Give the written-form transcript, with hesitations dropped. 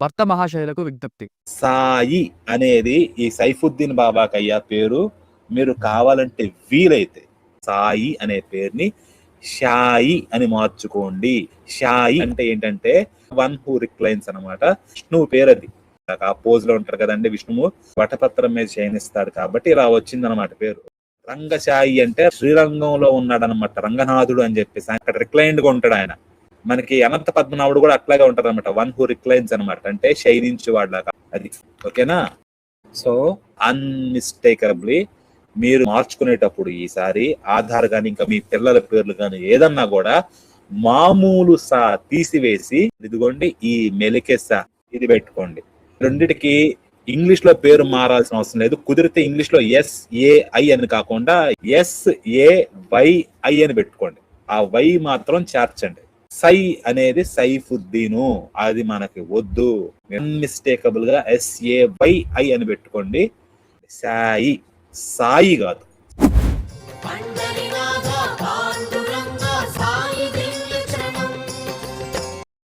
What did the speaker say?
భర్త మహాశయులకు విజ్ఞప్తి. సాయి అనేది ఈ సైఫుద్దీన్ బాబాకయ్య పేరు. మీరు కావాలంటే వీలైతే సాయి అనే పేరుని షాయి అని మార్చుకోండి. షాయి అంటే ఏంటంటే వన్ హూ రిక్లైన్స్ అనమాట. విష్ణువు పేరు అది. ఆ పోజ్ లో ఉంటారు కదండి విష్ణువు, వటపత్రం మీద శయనిస్తాడు కాబట్టి ఇలా వచ్చిందనమాట పేరు. రంగశాయి అంటే శ్రీరంగంలో ఉన్నాడు అనమాట, రంగనాథుడు అని చెప్పేసి అక్కడ రిక్లైన్డ్ గా ఉంటాడు ఆయన. మనకి అనంత పద్మనాభుడు కూడా అట్లాగే ఉంటారు అనమాట, వన్ హూ రిక్లైన్స్ అనమాట, అంటే శయనించేవాడులాగా. అది ఓకేనా. సో అన్మిస్టేకబుల్లీ మీరు మార్చుకునేటప్పుడు ఈసారి ఆధార్ కానీ ఇంకా మీ పిల్లల పేర్లు కానీ ఏదన్నా కూడా మామూలు సా తీసివేసి ఇదిగోండి ఈ మెలికే సా ఇది పెట్టుకోండి. రెండిటికి ఇంగ్లీష్ లో పేరు మారాల్సిన అవసరం లేదు. కుదిరితే ఇంగ్లీష్ లో SAI అని కాకుండా SAYI అని పెట్టుకోండి. ఆ వై మాత్రం చేర్చండి. సై అనేది సైఫుద్దీను, అది మనకి వద్దు. అన్మిస్టేకబుల్ గా SAYI అని పెట్టుకోండి. సాయి, సాయి కాదు.